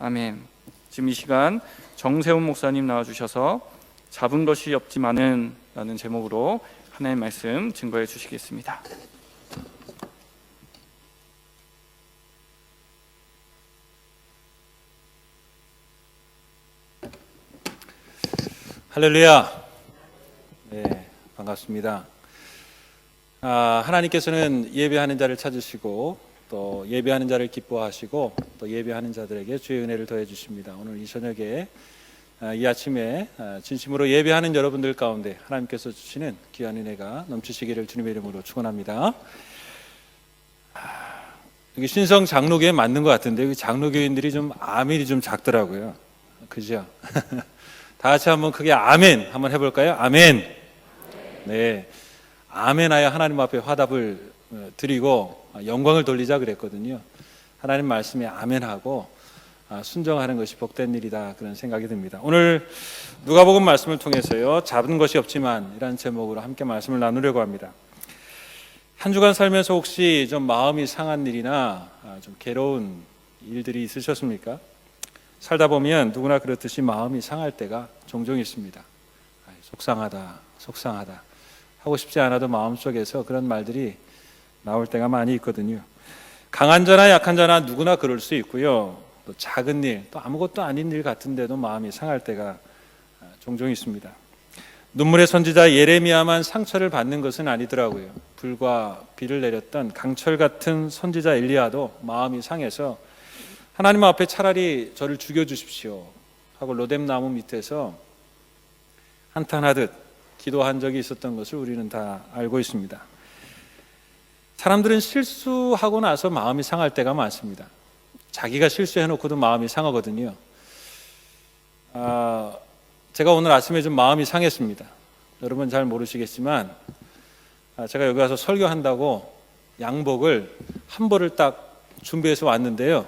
아멘. 지금 이 시간 정세훈 목사님 나와주셔서 잡은 것이 없지만은 라는 제목으로 하나님의 말씀 증거해 주시겠습니다. 할렐루야. 네, 반갑습니다. 하나님께서는 예배하는 자를 찾으시고 또 예배하는 자를 기뻐하시고 또 예배하는 자들에게 주의 은혜를 더해 주십니다. 오늘 이 저녁에 이 아침에 진심으로 예배하는 여러분들 가운데 하나님께서 주시는 귀한 은혜가 넘치시기를 주님의 이름으로 축원합니다. 여기 신성 장로교회 맞는 것 같은데 여기 장로교인들이 좀 아멘이 좀 작더라고요. 그죠? 다 같이 한번 크게 아멘 한번 해볼까요? 아멘. 네, 아멘하여 하나님 앞에 화답을 드리고 영광을 돌리자 그랬거든요. 하나님 말씀에 아멘하고 순종하는 것이 복된 일이다, 그런 생각이 듭니다. 오늘 누가복음 말씀을 통해서요, 잡은 것이 없지만 이라는 제목으로 함께 말씀을 나누려고 합니다. 한 주간 살면서 혹시 좀 마음이 상한 일이나 좀 괴로운 일들이 있으셨습니까? 살다 보면 누구나 그렇듯이 마음이 상할 때가 종종 있습니다. 속상하다 하고 싶지 않아도 마음속에서 그런 말들이 나올 때가 많이 있거든요. 강한 자나 약한 자나 누구나 그럴 수 있고요. 또 작은 일, 또 아무것도 아닌 일 같은데도 마음이 상할 때가 종종 있습니다. 눈물의 선지자 예레미야만 상처를 받는 것은 아니더라고요. 불과 비를 내렸던 강철 같은 선지자 엘리야도 마음이 상해서 하나님 앞에 차라리 저를 죽여주십시오 하고 로뎀나무 밑에서 한탄하듯 기도한 적이 있었던 것을 우리는 다 알고 있습니다. 사람들은 실수하고 나서 마음이 상할 때가 많습니다. 자기가 실수해놓고도 마음이 상하거든요. 제가 오늘 아침에 좀 마음이 상했습니다. 여러분 잘 모르시겠지만 제가 여기 와서 설교한다고 양복을 한 벌을 딱 준비해서 왔는데요.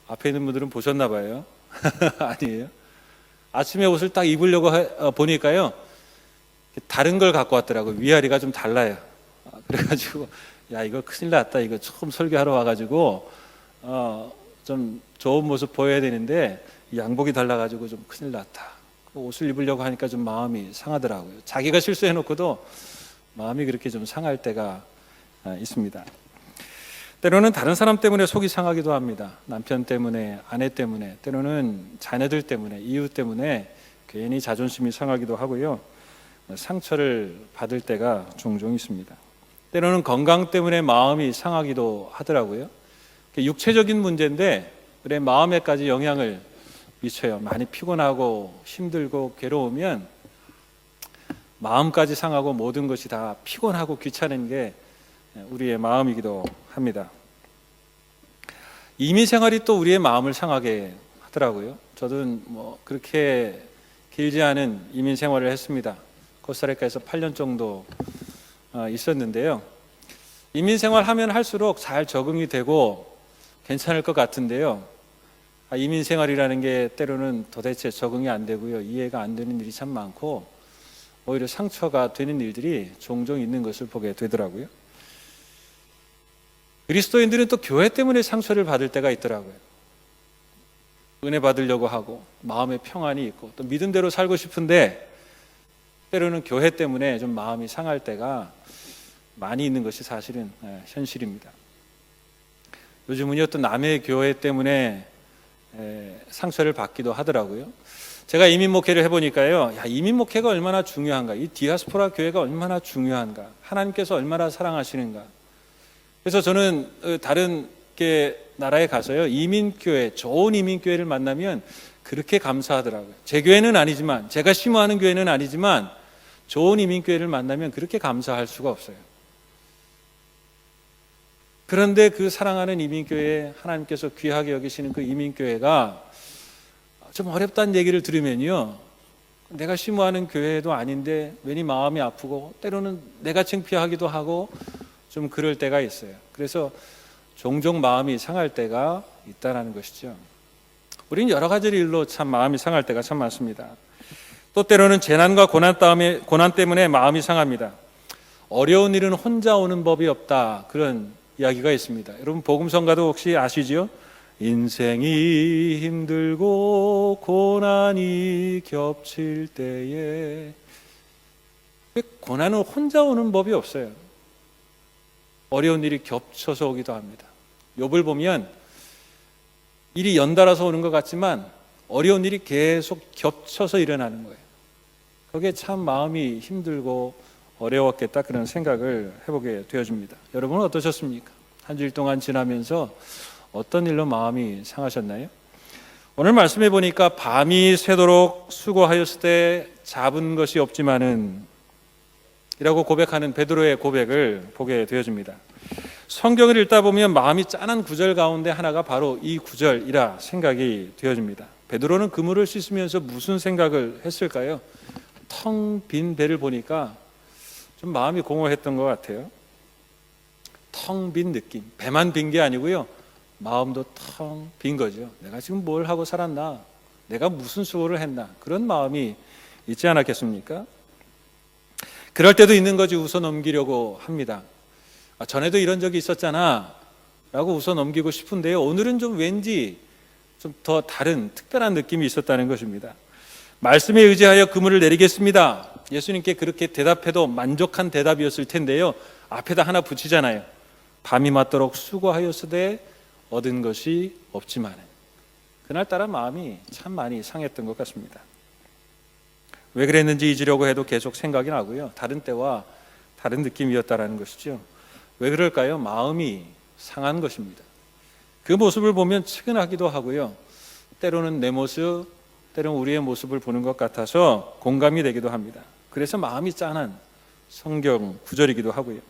앞에 있는 분들은 보셨나 봐요. 아니에요. 아침에 옷을 딱 입으려고 보니까요, 다른 걸 갖고 왔더라고요. 위아래가 좀 달라요. 그래가지고 야, 이거 큰일 났다. 이거 처음 설교하러 와가지고 좀 좋은 모습 보여야 되는데 양복이 달라가지고 좀 큰일 났다. 옷을 입으려고 하니까 좀 마음이 상하더라고요. 자기가 실수해놓고도 마음이 그렇게 좀 상할 때가 있습니다. 때로는 다른 사람 때문에 속이 상하기도 합니다. 남편 때문에, 아내 때문에, 때로는 자녀들 때문에, 이웃 때문에 괜히 자존심이 상하기도 하고요. 상처를 받을 때가 종종 있습니다. 때로는 건강 때문에 마음이 상하기도 하더라고요. 육체적인 문제인데 그래 마음에까지 영향을 미쳐요. 많이 피곤하고 힘들고 괴로우면 마음까지 상하고 모든 것이 다 피곤하고 귀찮은 게 우리의 마음이기도 합니다. 이민 생활이 또 우리의 마음을 상하게 하더라고요. 저도 그렇게 길지 않은 이민 생활을 했습니다. 코스타리카에서 8년 정도 있었는데요. 이민 생활 하면 할수록 잘 적응이 되고 괜찮을 것 같은데요. 이민 생활이라는 게 때로는 도대체 적응이 안 되고요. 이해가 안 되는 일이 참 많고 오히려 상처가 되는 일들이 종종 있는 것을 보게 되더라고요. 그리스도인들은 또 교회 때문에 상처를 받을 때가 있더라고요. 은혜 받으려고 하고 마음에 평안이 있고 또 믿음대로 살고 싶은데 때로는 교회 때문에 좀 마음이 상할 때가 많이 있는 것이 사실은 현실입니다. 요즘은요 또 남의 교회 때문에 상처를 받기도 하더라고요. 제가 이민 목회를 해보니까요, 야, 이민 목회가 얼마나 중요한가, 이 디아스포라 교회가 얼마나 중요한가, 하나님께서 얼마나 사랑하시는가. 그래서 저는 다른 나라에 가서요, 이민교회, 좋은 이민교회를 만나면 그렇게 감사하더라고요. 제 교회는 아니지만, 제가 심호하는 교회는 아니지만 좋은 이민교회를 만나면 그렇게 감사할 수가 없어요. 그런데 그 사랑하는 이민교회, 하나님께서 귀하게 여기시는 그 이민교회가 좀 어렵다는 얘기를 들으면요, 내가 심호하는 교회도 아닌데 괜히 마음이 아프고 때로는 내가 창피하기도 하고 좀 그럴 때가 있어요. 그래서 종종 마음이 상할 때가 있다는 것이죠. 우리는 여러 가지 일로 참 마음이 상할 때가 참 많습니다. 또 때로는 재난과 고난 때문에 마음이 상합니다. 어려운 일은 혼자 오는 법이 없다, 그런 이야기가 있습니다. 여러분 복음성가도 혹시 아시죠? 인생이 힘들고 고난이 겹칠 때에, 고난은 혼자 오는 법이 없어요. 어려운 일이 겹쳐서 오기도 합니다. 욥을 보면 일이 연달아서 오는 것 같지만 어려운 일이 계속 겹쳐서 일어나는 거예요. 거기에 참 마음이 힘들고 어려웠겠다, 그런 생각을 해보게 되어집니다. 여러분은 어떠셨습니까? 한 주일 동안 지나면서 어떤 일로 마음이 상하셨나요? 오늘 말씀해 보니까 밤이 새도록 수고하였을 때 잡은 것이 없지만은 이라고 고백하는 베드로의 고백을 보게 되어집니다. 성경을 읽다 보면 마음이 짠한 구절 가운데 하나가 바로 이 구절이라 생각이 되어집니다. 베드로는 그물을 씻으면서 무슨 생각을 했을까요? 텅 빈 배를 보니까 좀 마음이 공허했던 것 같아요. 텅 빈 느낌, 배만 빈 게 아니고요, 마음도 텅 빈 거죠. 내가 지금 뭘 하고 살았나? 내가 무슨 수고를 했나? 그런 마음이 있지 않았겠습니까? 그럴 때도 있는 거지 웃어 넘기려고 합니다. 전에도 이런 적이 있었잖아 라고 웃어 넘기고 싶은데요, 오늘은 좀 왠지 좀 더 다른 특별한 느낌이 있었다는 것입니다. 말씀에 의지하여 그물을 내리겠습니다. 예수님께 그렇게 대답해도 만족한 대답이었을 텐데요, 앞에다 하나 붙이잖아요. 밤이 맞도록 수고하였으되 얻은 것이 없지만. 그날따라 마음이 참 많이 상했던 것 같습니다. 왜 그랬는지 잊으려고 해도 계속 생각이 나고요, 다른 때와 다른 느낌이었다라는 것이죠. 왜 그럴까요? 마음이 상한 것입니다. 그 모습을 보면 측은하기도 하고요, 때로는 내 모습, 때로는 우리의 모습을 보는 것 같아서 공감이 되기도 합니다. 그래서 마음이 짠한 성경 구절이기도 하고요.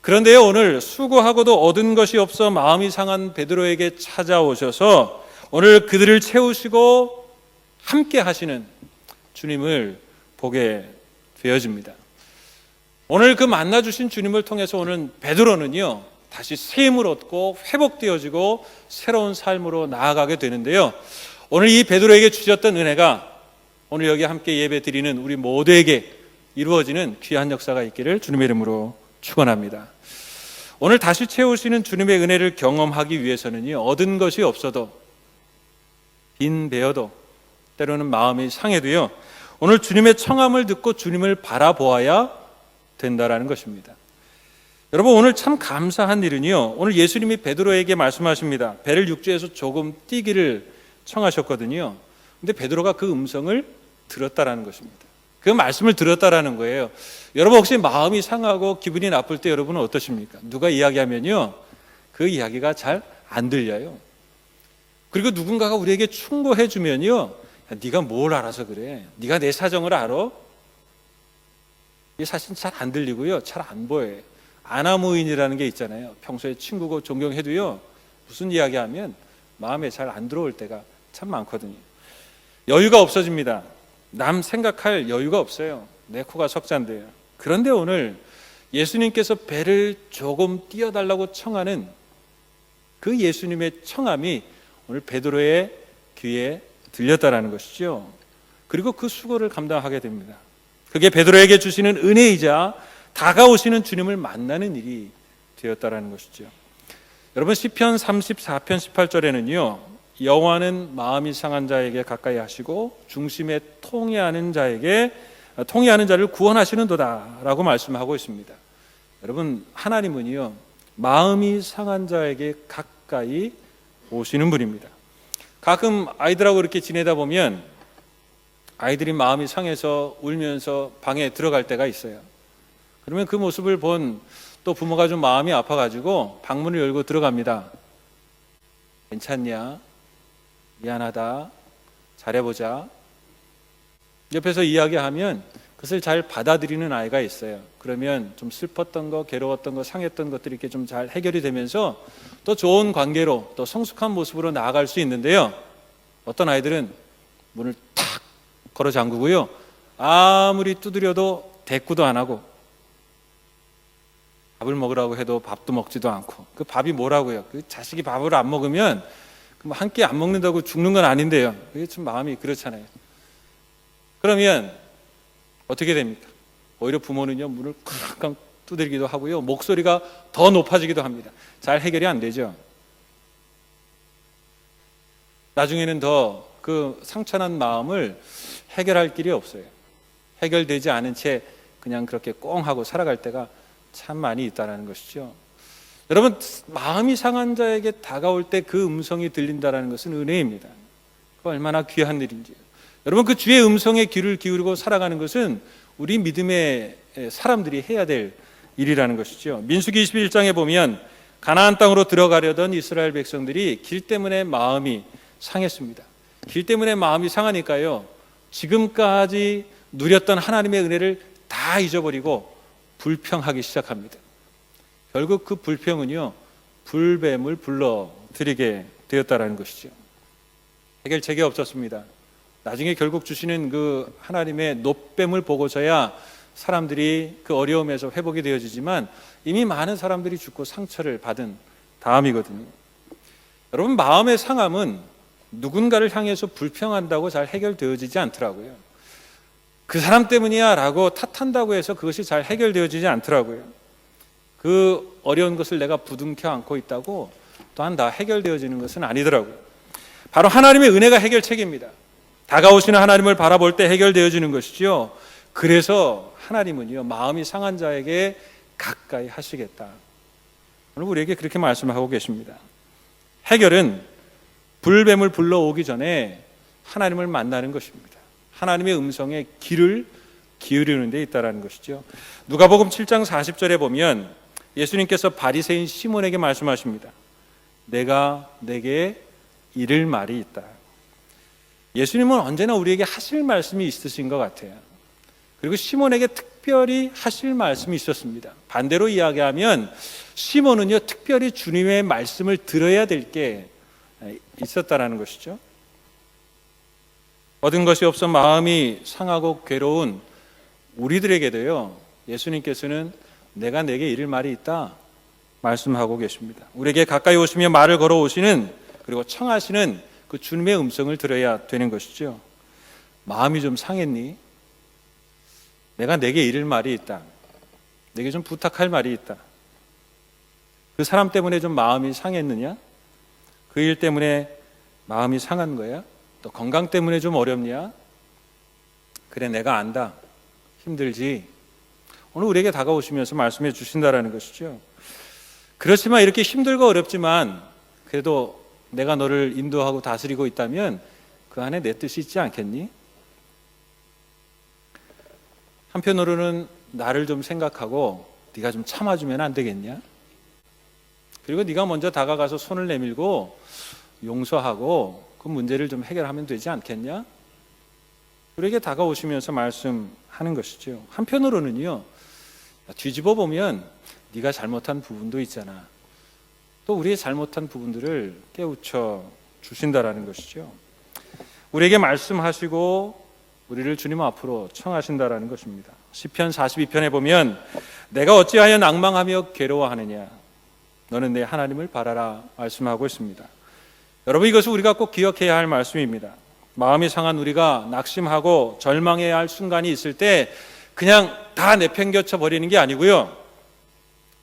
그런데요, 오늘 수고하고도 얻은 것이 없어 마음이 상한 베드로에게 찾아오셔서 오늘 그들을 채우시고 함께 하시는 주님을 보게 되어집니다. 오늘 그 만나주신 주님을 통해서 오늘 베드로는요, 다시 새 힘을 얻고 회복되어지고 새로운 삶으로 나아가게 되는데요, 오늘 이 베드로에게 주셨던 은혜가 오늘 여기 함께 예배 드리는 우리 모두에게 이루어지는 귀한 역사가 있기를 주님의 이름으로 축원합니다. 오늘 다시 채우시는 주님의 은혜를 경험하기 위해서는요, 얻은 것이 없어도, 빈 배어도, 때로는 마음이 상해도요, 오늘 주님의 청함을 듣고 주님을 바라보아야 된다라는 것입니다. 여러분, 오늘 참 감사한 일은요, 오늘 예수님이 베드로에게 말씀하십니다. 배를 육지에서 조금 띄기를 청하셨거든요. 근데 베드로가 그 음성을 들었다라는 것입니다. 그 말씀을 들었다라는 거예요. 여러분, 혹시 마음이 상하고 기분이 나쁠 때 여러분은 어떠십니까? 누가 이야기하면요, 그 이야기가 잘 안 들려요. 그리고 누군가가 우리에게 충고해 주면요, 네가 뭘 알아서 그래? 네가 내 사정을 알아? 이게 사실 잘 안 들리고요, 잘 안 보여요. 아나무인이라는 게 있잖아요. 평소에 친구고 존경해도요, 무슨 이야기하면 마음에 잘 안 들어올 때가 참 많거든요. 여유가 없어집니다. 남 생각할 여유가 없어요. 내 코가 석잔데요. 그런데 오늘 예수님께서 배를 조금 띄워달라고 청하는 그 예수님의 청함이 오늘 베드로의 귀에 들렸다라는 것이죠. 그리고 그 수고를 감당하게 됩니다. 그게 베드로에게 주시는 은혜이자 다가오시는 주님을 만나는 일이 되었다라는 것이죠. 여러분, 시편 34편 18절에는요, 여호와는 마음이 상한 자에게 가까이 하시고 중심에 통회하는 자를 구원하시는도다라고 말씀하고 있습니다. 여러분, 하나님은요, 마음이 상한 자에게 가까이 오시는 분입니다. 가끔 아이들하고 이렇게 지내다 보면 아이들이 마음이 상해서 울면서 방에 들어갈 때가 있어요. 그러면 그 모습을 본 또 부모가 좀 마음이 아파가지고 방문을 열고 들어갑니다. 괜찮냐? 미안하다. 잘해보자. 옆에서 이야기하면 그것을 잘 받아들이는 아이가 있어요. 그러면 좀 슬펐던 거, 괴로웠던 거, 상했던 것들이 이렇게 좀 잘 해결이 되면서 또 좋은 관계로, 또 성숙한 모습으로 나아갈 수 있는데요, 어떤 아이들은 문을 탁 걸어 잠그고요, 아무리 두드려도 대꾸도 안 하고, 밥을 먹으라고 해도 밥도 먹지도 않고, 그 밥이 뭐라고요? 그 자식이 밥을 안 먹으면 한 끼 안 먹는다고 죽는 건 아닌데요, 그게 참 마음이 그렇잖아요. 그러면 어떻게 됩니까? 오히려 부모는요, 문을 쾅쾅 두드리기도 하고요, 목소리가 더 높아지기도 합니다. 잘 해결이 안 되죠. 나중에는 더 그 상처난 마음을 해결할 길이 없어요. 해결되지 않은 채 그냥 그렇게 꽁하고 살아갈 때가 참 많이 있다는 것이죠. 여러분, 마음이 상한 자에게 다가올 때 그 음성이 들린다는 것은 은혜입니다. 그 얼마나 귀한 일인지요. 여러분, 그 주의 음성에 귀를 기울이고 살아가는 것은 우리 믿음의 사람들이 해야 될 일이라는 것이죠. 민수기 21장에 보면 가나안 땅으로 들어가려던 이스라엘 백성들이 길 때문에 마음이 상했습니다. 길 때문에 마음이 상하니까요, 지금까지 누렸던 하나님의 은혜를 다 잊어버리고 불평하기 시작합니다. 결국 그 불평은요, 불뱀을 불러들이게 되었다는 것이죠. 해결책이 없었습니다. 나중에 결국 주시는 그 하나님의 노뱀을 보고서야 사람들이 그 어려움에서 회복이 되어지지만 이미 많은 사람들이 죽고 상처를 받은 다음이거든요. 여러분, 마음의 상함은 누군가를 향해서 불평한다고 잘 해결되어지지 않더라고요. 그 사람 때문이야 라고 탓한다고 해서 그것이 잘 해결되어지지 않더라고요. 그 어려운 것을 내가 부둥켜 안고 있다고 또한 다 해결되어지는 것은 아니더라고요. 바로 하나님의 은혜가 해결책입니다. 다가오시는 하나님을 바라볼 때 해결되어지는 것이죠. 그래서 하나님은요, 마음이 상한 자에게 가까이 하시겠다. 오늘 우리에게 그렇게 말씀하고 계십니다. 해결은 불뱀을 불러오기 전에 하나님을 만나는 것입니다. 하나님의 음성에 귀를 기울이는 데 있다는 것이죠. 누가복음 7장 40절에 보면 예수님께서 바리새인 시몬에게 말씀하십니다. 내가 내게 이를 말이 있다. 예수님은 언제나 우리에게 하실 말씀이 있으신 것 같아요. 그리고 시몬에게 특별히 하실 말씀이 있었습니다. 반대로 이야기하면 시몬은요, 특별히 주님의 말씀을 들어야 될 게 있었다라는 것이죠. 얻은 것이 없어 마음이 상하고 괴로운 우리들에게도요, 예수님께서는 내가 내게 이를 말이 있다 말씀하고 계십니다. 우리에게 가까이 오시며 말을 걸어오시는, 그리고 청하시는 그 주님의 음성을 들어야 되는 것이죠. 마음이 좀 상했니? 내가 내게 이를 말이 있다. 내게 좀 부탁할 말이 있다. 그 사람 때문에 좀 마음이 상했느냐? 그 일 때문에 마음이 상한 거야? 또 건강 때문에 좀 어렵냐? 그래, 내가 안다. 힘들지. 오늘 우리에게 다가오시면서 말씀해 주신다라는 것이죠. 그렇지만 이렇게 힘들고 어렵지만 그래도 내가 너를 인도하고 다스리고 있다면 그 안에 내 뜻이 있지 않겠니? 한편으로는 나를 좀 생각하고 네가 좀 참아주면 안 되겠냐? 그리고 네가 먼저 다가가서 손을 내밀고 용서하고 그 문제를 좀 해결하면 되지 않겠냐? 우리에게 다가오시면서 말씀하는 것이죠. 한편으로는요, 뒤집어 보면 네가 잘못한 부분도 있잖아. 또 우리의 잘못한 부분들을 깨우쳐 주신다라는 것이죠. 우리에게 말씀하시고 우리를 주님 앞으로 청하신다라는 것입니다. 시편 42편에 보면 내가 어찌하여 낭망하며 괴로워하느냐, 너는 내 하나님을 바라라 말씀하고 있습니다. 여러분, 이것은 우리가 꼭 기억해야 할 말씀입니다. 마음이 상한 우리가 낙심하고 절망해야 할 순간이 있을 때 그냥 다 내팽겨쳐 버리는 게 아니고요,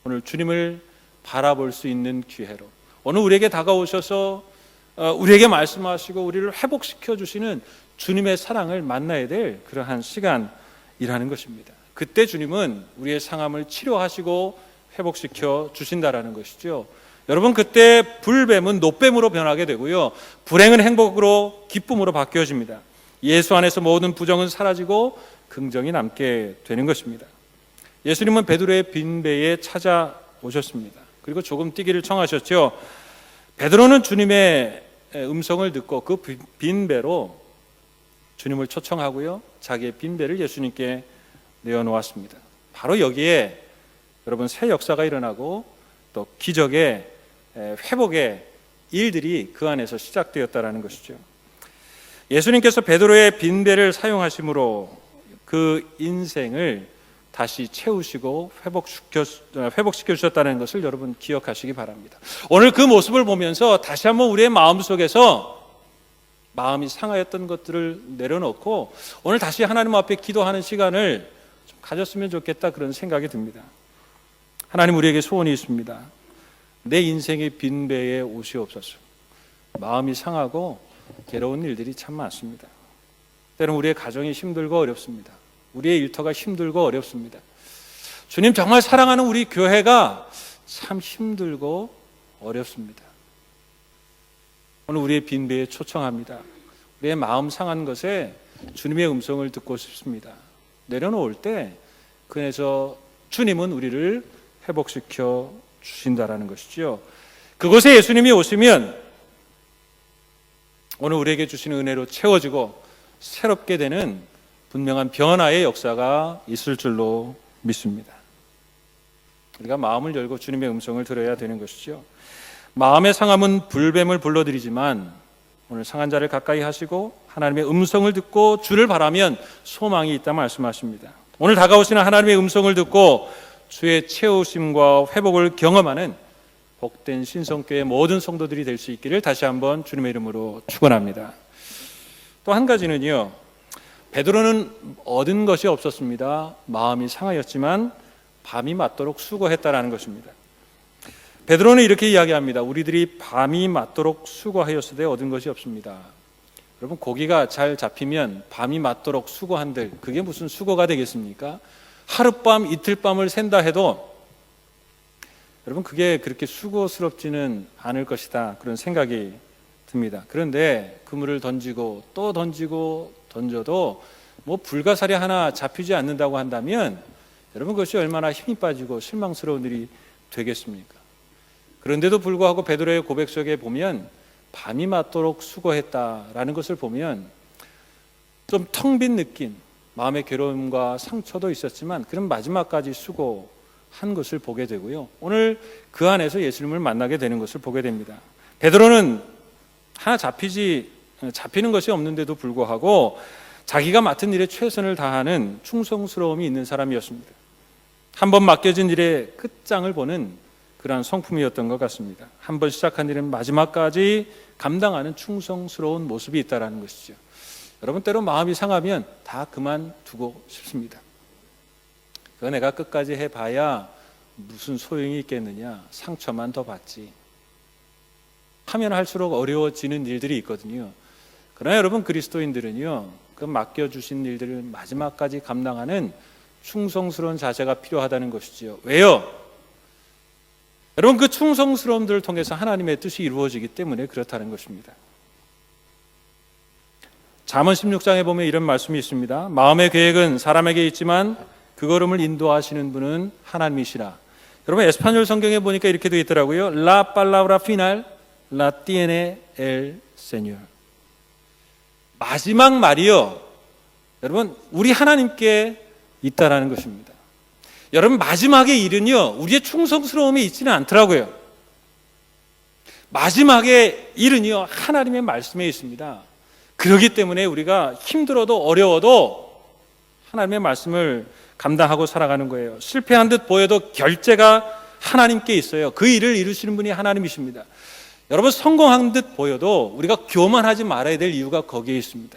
오늘 주님을 바라볼 수 있는 기회로 오늘 우리에게 다가오셔서 우리에게 말씀하시고 우리를 회복시켜 주시는 주님의 사랑을 만나야 될 그러한 시간이라는 것입니다. 그때 주님은 우리의 상함을 치료하시고 회복시켜 주신다라는 것이죠. 여러분, 그때 불뱀은 노뱀으로 변하게 되고요, 불행은 행복으로 기쁨으로 바뀌어집니다. 예수 안에서 모든 부정은 사라지고 긍정이 남게 되는 것입니다. 예수님은 베드로의 빈배에 찾아오셨습니다. 그리고 조금 뛰기를 청하셨죠. 베드로는 주님의 음성을 듣고 그 빈배로 주님을 초청하고요, 자기의 빈배를 예수님께 내어놓았습니다. 바로 여기에 여러분, 새 역사가 일어나고 또 기적의 회복의 일들이 그 안에서 시작되었다라는 것이죠. 예수님께서 베드로의 빈배를 사용하심으로 그 인생을 다시 채우시고 회복시켜 주셨다는 것을 여러분 기억하시기 바랍니다. 오늘 그 모습을 보면서 다시 한번 우리의 마음속에서 마음이 상하였던 것들을 내려놓고 오늘 다시 하나님 앞에 기도하는 시간을 좀 가졌으면 좋겠다, 그런 생각이 듭니다. 하나님, 우리에게 소원이 있습니다. 내 인생의 빈배에 오시옵소서. 마음이 상하고 괴로운 일들이 참 많습니다. 때로는 우리의 가정이 힘들고 어렵습니다. 우리의 일터가 힘들고 어렵습니다. 주님 정말 사랑하는 우리 교회가 참 힘들고 어렵습니다. 오늘 우리의 빈배에 초청합니다. 우리의 마음 상한 것에 주님의 음성을 듣고 싶습니다. 내려놓을 때 그 안에서 주님은 우리를 회복시켜 주신다라는 것이죠. 그곳에 예수님이 오시면 오늘 우리에게 주시는 은혜로 채워지고 새롭게 되는 분명한 변화의 역사가 있을 줄로 믿습니다. 우리가 마음을 열고 주님의 음성을 들어야 되는 것이죠. 마음의 상함은 불뱀을 불러들이지만 오늘 상한 자를 가까이 하시고 하나님의 음성을 듣고 주를 바라면 소망이 있다 말씀하십니다. 오늘 다가오시는 하나님의 음성을 듣고 주의 채우심과 회복을 경험하는 복된 신성교회 모든 성도들이 될 수 있기를 다시 한번 주님의 이름으로 축원합니다. 또 한 가지는요, 베드로는 얻은 것이 없었습니다. 마음이 상하였지만 밤이 맞도록 수고했다라는 것입니다. 베드로는 이렇게 이야기합니다. 우리들이 밤이 맞도록 수고하였으되 얻은 것이 없습니다. 여러분, 고기가 잘 잡히면 밤이 맞도록 수고한들, 그게 무슨 수고가 되겠습니까? 하룻밤 이틀밤을 샌다 해도 여러분, 그게 그렇게 수고스럽지는 않을 것이다, 그런 생각이 듭니다. 그런데 그물을 던지고 또 던지고 던져도 뭐 불가사리 하나 잡히지 않는다고 한다면 여러분, 그것이 얼마나 힘이 빠지고 실망스러운 일이 되겠습니까? 그런데도 불구하고 베드로의 고백 속에 보면 밤이 맞도록 수고했다라는 것을 보면 좀 텅 빈 느낌, 마음의 괴로움과 상처도 있었지만 그런 마지막까지 수고한 것을 보게 되고요. 오늘 그 안에서 예수님을 만나게 되는 것을 보게 됩니다. 베드로는 하나 잡히는 것이 없는데도 불구하고 자기가 맡은 일에 최선을 다하는 충성스러움이 있는 사람이었습니다. 한 번 맡겨진 일의 끝장을 보는 그러한 성품이었던 것 같습니다. 한 번 시작한 일은 마지막까지 감당하는 충성스러운 모습이 있다는 것이죠. 여러분, 때로 마음이 상하면 다 그만두고 싶습니다. 그거 내가 끝까지 해봐야 무슨 소용이 있겠느냐, 상처만 더 받지. 하면 할수록 어려워지는 일들이 있거든요. 그러나 여러분, 그리스도인들은요, 그 맡겨주신 일들을 마지막까지 감당하는 충성스러운 자세가 필요하다는 것이지요. 왜요? 여러분, 그 충성스러움들을 통해서 하나님의 뜻이 이루어지기 때문에 그렇다는 것입니다. 잠언 16장에 보면 이런 말씀이 있습니다. 마음의 계획은 사람에게 있지만 그 걸음을 인도하시는 분은 하나님이시라. 여러분, 에스파뇰 성경에 보니까 이렇게 되어 있더라고요. La palabra final la tiene el Señor. 마지막 말이요, 여러분, 우리 하나님께 있다라는 것입니다. 여러분, 마지막의 일은요, 우리의 충성스러움에 있지는 않더라고요. 마지막의 일은요, 하나님의 말씀에 있습니다. 그렇기 때문에 우리가 힘들어도 어려워도 하나님의 말씀을 감당하고 살아가는 거예요. 실패한 듯 보여도 결제가 하나님께 있어요. 그 일을 이루시는 분이 하나님이십니다. 여러분, 성공한 듯 보여도 우리가 교만하지 말아야 될 이유가 거기에 있습니다.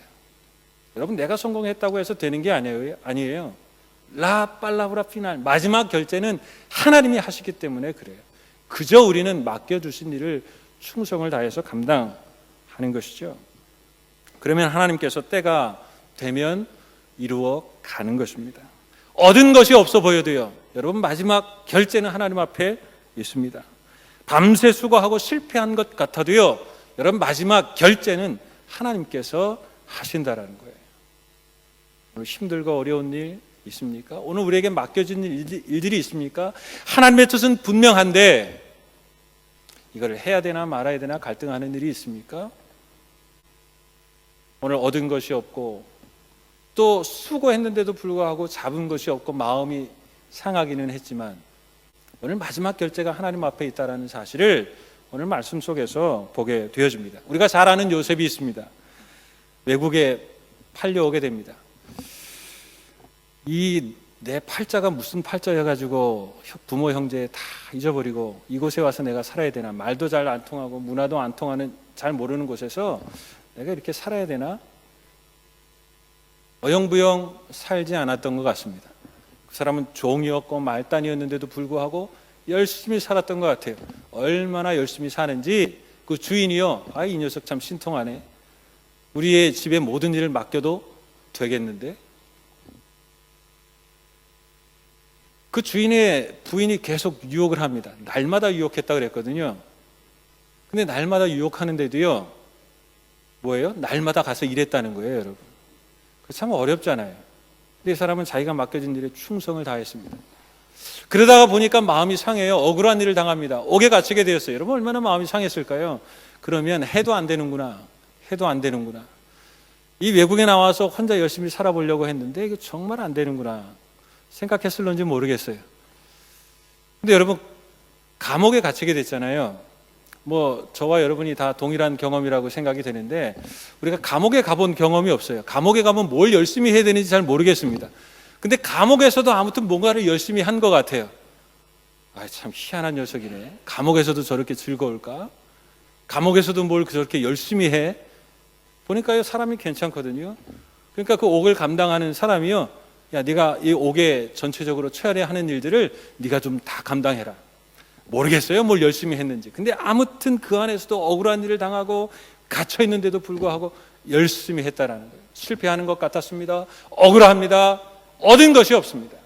여러분, 내가 성공했다고 해서 되는 게 아니에요. 라 팔라브라 피날, 마지막 결제는 하나님이 하시기 때문에 그래요. 그저 우리는 맡겨주신 일을 충성을 다해서 감당하는 것이죠. 그러면 하나님께서 때가 되면 이루어 가는 것입니다. 얻은 것이 없어 보여도요, 여러분, 마지막 결제는 하나님 앞에 있습니다. 밤새 수고하고 실패한 것 같아도요, 여러분, 마지막 결제는 하나님께서 하신다라는 거예요. 오늘 힘들고 어려운 일 있습니까? 오늘 우리에게 맡겨진 일들이 있습니까? 하나님의 뜻은 분명한데 이걸 해야 되나 말아야 되나 갈등하는 일이 있습니까? 오늘 얻은 것이 없고 또 수고했는데도 불구하고 잡은 것이 없고 마음이 상하기는 했지만 오늘 마지막 결제가 하나님 앞에 있다는 사실을 오늘 말씀 속에서 보게 되어집니다. 우리가 잘 아는 요셉이 있습니다. 외국에 팔려오게 됩니다. 이 내 팔자가 무슨 팔자여가지고 부모 형제 다 잊어버리고 이곳에 와서 내가 살아야 되나, 말도 잘 안 통하고 문화도 안 통하는 잘 모르는 곳에서 내가 이렇게 살아야 되나, 어영부영 살지 않았던 것 같습니다. 그 사람은 종이었고 말단이었는데도 불구하고 열심히 살았던 것 같아요. 얼마나 열심히 사는지 그 주인이요, 이 녀석 참 신통하네, 우리의 집에 모든 일을 맡겨도 되겠는데? 그 주인의 부인이 계속 유혹을 합니다. 날마다 유혹했다 그랬거든요. 근데 날마다 유혹하는데도요, 뭐예요? 날마다 가서 일했다는 거예요, 여러분. 참 어렵잖아요. 근데 이 사람은 자기가 맡겨진 일에 충성을 다했습니다. 그러다가 보니까 마음이 상해요. 억울한 일을 당합니다. 옥에 갇히게 되었어요. 여러분 얼마나 마음이 상했을까요? 그러면 해도 안 되는구나. 해도 안 되는구나. 이 외국에 나와서 혼자 열심히 살아보려고 했는데 이게 정말 안 되는구나 생각했을런지 모르겠어요. 근데 여러분 감옥에 갇히게 됐잖아요. 뭐 저와 여러분이 다 동일한 경험이라고 생각이 되는데 우리가 감옥에 가본 경험이 없어요. 감옥에 가면 뭘 열심히 해야 되는지 잘 모르겠습니다. 근데 감옥에서도 아무튼 뭔가를 열심히 한 것 같아요. 참 희한한 녀석이네. 감옥에서도 저렇게 즐거울까? 감옥에서도 뭘 저렇게 열심히 해? 보니까요 사람이 괜찮거든요. 그러니까 그 옥을 감당하는 사람이요, 야 네가 이 옥에 전체적으로 처해야 하는 일들을 네가 좀 다 감당해라. 모르겠어요 뭘 열심히 했는지. 근데 아무튼 그 안에서도 억울한 일을 당하고 갇혀 있는데도 불구하고 열심히 했다라는 거예요. 실패하는 것 같았습니다. 억울합니다. 얻은 것이 없습니다.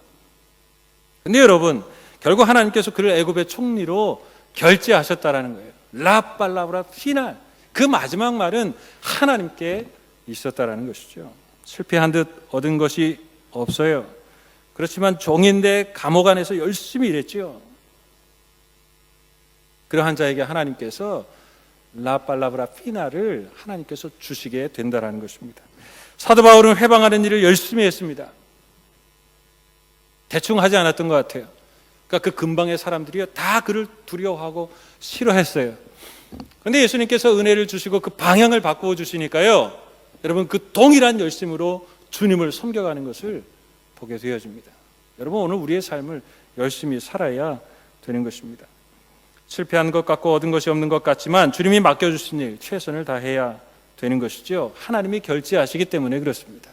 근데 여러분 결국 하나님께서 그를 애굽의 총리로 결제하셨다라는 거예요. 라빨라브라 피날. 그 마지막 말은 하나님께 있었다라는 것이죠. 실패한 듯 얻은 것이 없어요. 그렇지만 종인데 감옥 안에서 열심히 일했죠. 그러한 자에게 하나님께서 라빨라브라 피나를 하나님께서 주시게 된다라는 것입니다. 사도 바울은 회방하는 일을 열심히 했습니다. 대충 하지 않았던 것 같아요. 그러니까 그 근방의 사람들이 다 그를 두려워하고 싫어했어요. 그런데 예수님께서 은혜를 주시고 그 방향을 바꾸어 주시니까요, 여러분 그 동일한 열심으로 주님을 섬겨가는 것을 보게 되어집니다. 여러분 오늘 우리의 삶을 열심히 살아야 되는 것입니다. 실패한 것 같고 얻은 것이 없는 것 같지만 주님이 맡겨주신 일 최선을 다해야 되는 것이죠. 하나님이 결제하시기 때문에 그렇습니다.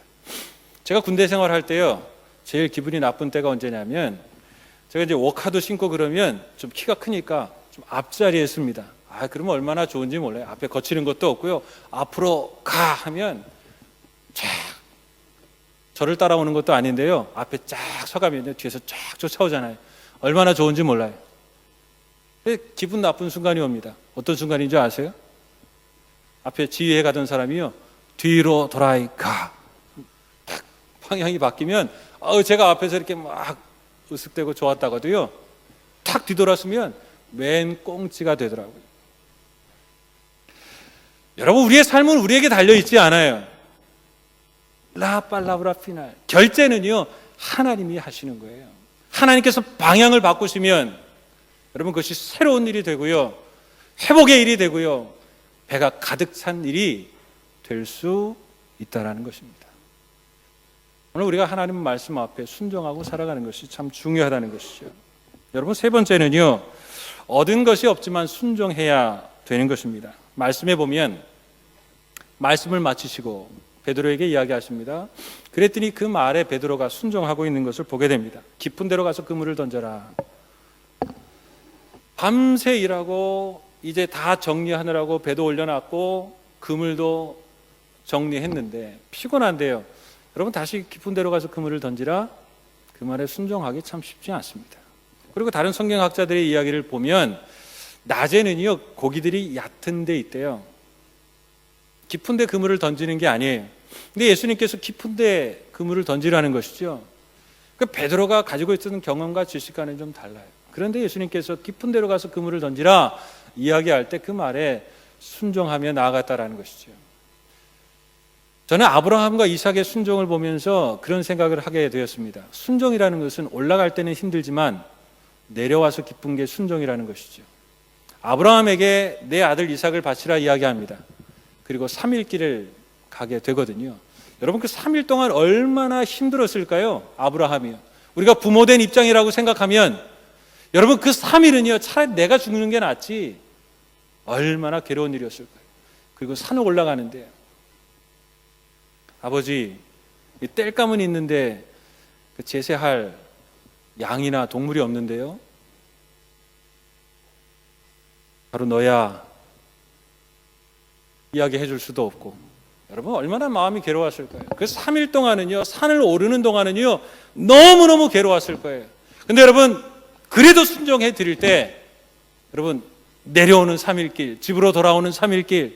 제가 군대 생활할 때요, 제일 기분이 나쁜 때가 언제냐면 제가 이제 워카도 신고 그러면 좀 키가 크니까 좀 앞자리에 씁니다. 그러면 얼마나 좋은지 몰라요. 앞에 거치는 것도 없고요. 앞으로 가 하면 쫙 저를 따라오는 것도 아닌데요. 앞에 쫙 서가면 뒤에서 쫙 쫓아오잖아요. 얼마나 좋은지 몰라요. 기분 나쁜 순간이 옵니다. 어떤 순간인 줄 아세요? 앞에 지휘해 가던 사람이요, 뒤로 돌아가. 딱 방향이 바뀌면 제가 앞에서 이렇게 막 으쓱대고 좋았다가도요, 탁 뒤돌았으면 맨 꽁찌가 되더라고요. 여러분 우리의 삶은 우리에게 달려있지 않아요. 라빨라브라 피날. 결제는요 하나님이 하시는 거예요. 하나님께서 방향을 바꾸시면 여러분 그것이 새로운 일이 되고요, 회복의 일이 되고요, 배가 가득 찬 일이 될 수 있다라는 것입니다. 오늘 우리가 하나님 말씀 앞에 순종하고 살아가는 것이 참 중요하다는 것이죠. 여러분 세 번째는요, 얻은 것이 없지만 순종해야 되는 것입니다. 말씀에 보면 말씀을 마치시고 베드로에게 이야기하십니다. 그랬더니 그 말에 베드로가 순종하고 있는 것을 보게 됩니다. 깊은 데로 가서 그물을 던져라. 밤새 일하고 이제 다 정리하느라고 배도 올려놨고 그물도 정리했는데 피곤한데요, 여러분 다시 깊은 데로 가서 그물을 던지라. 그 말에 순종하기 참 쉽지 않습니다. 그리고 다른 성경학자들의 이야기를 보면 낮에는요 고기들이 얕은 데 있대요. 깊은 데 그물을 던지는 게 아니에요. 근데 예수님께서 깊은 데 그물을 던지라는 것이죠. 그러니까 베드로가 가지고 있었던 경험과 지식과는 좀 달라요. 그런데 예수님께서 깊은 데로 가서 그물을 던지라 이야기할 때 그 말에 순종하며 나아갔다라는 것이죠. 저는 아브라함과 이삭의 순종을 보면서 그런 생각을 하게 되었습니다. 순종이라는 것은 올라갈 때는 힘들지만 내려와서 기쁜 게 순종이라는 것이죠. 아브라함에게 내 아들 이삭을 바치라 이야기합니다. 그리고 3일 길을 가게 되거든요. 여러분 그 3일 동안 얼마나 힘들었을까요? 아브라함이요. 우리가 부모된 입장이라고 생각하면 여러분 그 3일은요 차라리 내가 죽는 게 낫지 얼마나 괴로운 일이었을까요? 그리고 산을 올라가는데 아버지 이 땔감은 있는데 그 제세할 양이나 동물이 없는데요, 바로 너야. 이야기해 줄 수도 없고 여러분 얼마나 마음이 괴로웠을까요? 그 3일 동안은요, 산을 오르는 동안은요 너무너무 괴로웠을 거예요. 근데 여러분 그래도 순종해 드릴 때 여러분 내려오는 3일길, 집으로 돌아오는 3일길,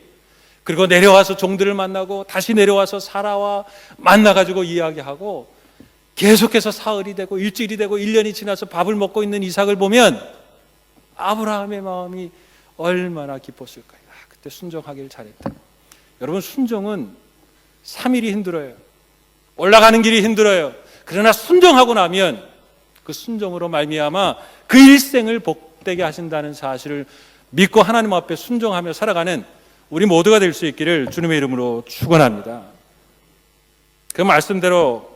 그리고 내려와서 종들을 만나고 다시 내려와서 사라와 만나가지고 이야기하고 계속해서 사흘이 되고 일주일이 되고 1년이 지나서 밥을 먹고 있는 이삭을 보면 아브라함의 마음이 얼마나 기뻤을까요? 그때 순종하길 잘했다. 여러분 순종은 3일이 힘들어요. 올라가는 길이 힘들어요. 그러나 순종하고 나면 그 순종으로 말미암아 그 일생을 복되게 하신다는 사실을 믿고 하나님 앞에 순종하며 살아가는 우리 모두가 될 수 있기를 주님의 이름으로 축원합니다. 그 말씀대로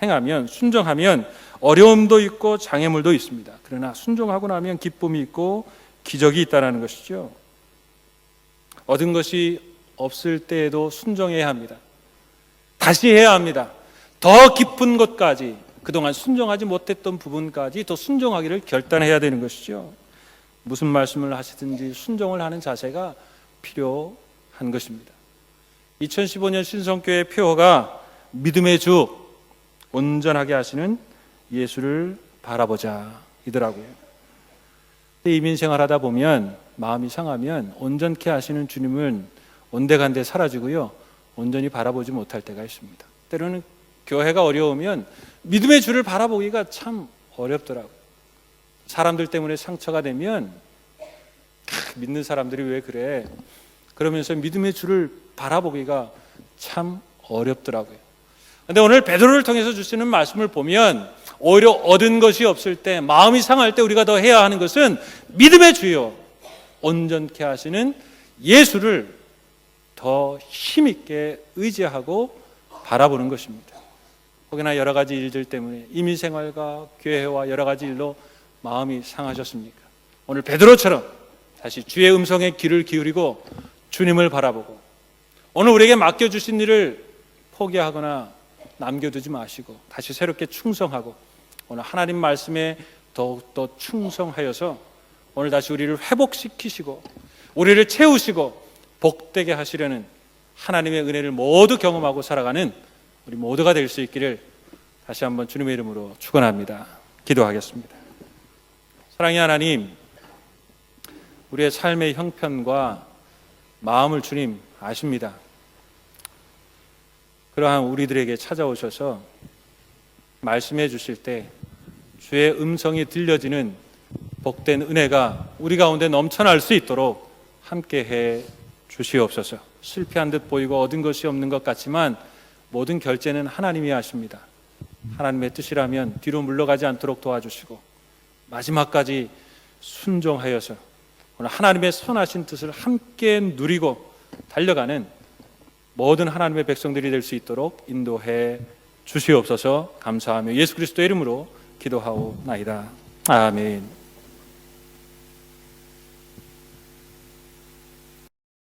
행하면, 순종하면 어려움도 있고 장애물도 있습니다. 그러나 순종하고 나면 기쁨이 있고 기적이 있다는 것이죠. 얻은 것이 없을 때에도 순종해야 합니다. 다시 해야 합니다. 더 깊은 것까지, 그동안 순종하지 못했던 부분까지 더 순종하기를 결단해야 되는 것이죠. 무슨 말씀을 하시든지 순종을 하는 자세가 필요한 것입니다. 2015년 신성교회 표어가 믿음의 주, 온전하게 하시는 예수를 바라보자 이더라고요. 이민생활하다 보면 마음이 상하면 온전케 하시는 주님은 온데간데 사라지고요, 온전히 바라보지 못할 때가 있습니다. 때로는 교회가 어려우면 믿음의 주를 바라보기가 참 어렵더라고요. 사람들 때문에 상처가 되면 믿는 사람들이 왜 그래? 그러면서 믿음의 주를 바라보기가 참 어렵더라고요. 그런데 오늘 베드로를 통해서 주시는 말씀을 보면 오히려 얻은 것이 없을 때, 마음이 상할 때 우리가 더 해야 하는 것은 믿음의 주요 온전케 하시는 예수를 더 힘있게 의지하고 바라보는 것입니다. 혹여나 여러 가지 일들 때문에 이민생활과 교회와 여러 가지 일로 마음이 상하셨습니까? 오늘 베드로처럼 다시 주의 음성에 귀를 기울이고 주님을 바라보고 오늘 우리에게 맡겨주신 일을 포기하거나 남겨두지 마시고 다시 새롭게 충성하고 오늘 하나님 말씀에 더욱더 충성하여서 오늘 다시 우리를 회복시키시고 우리를 채우시고 복되게 하시려는 하나님의 은혜를 모두 경험하고 살아가는 우리 모두가 될 수 있기를 다시 한번 주님의 이름으로 축원합니다. 기도하겠습니다. 사랑의 하나님, 우리의 삶의 형편과 마음을 주님 아십니다. 그러한 우리들에게 찾아오셔서 말씀해 주실 때 주의 음성이 들려지는 복된 은혜가 우리 가운데 넘쳐날 수 있도록 함께해 주시옵소서. 실패한 듯 보이고 얻은 것이 없는 것 같지만 모든 결제는 하나님이 하십니다. 하나님의 뜻이라면 뒤로 물러가지 않도록 도와주시고 마지막까지 순종하여서 오늘 하나님의 선하신 뜻을 함께 누리고 달려가는 모든 하나님의 백성들이 될 수 있도록 인도해 주시옵소서. 감사하며 예수 그리스도의 이름으로 기도하오나이다. 아멘.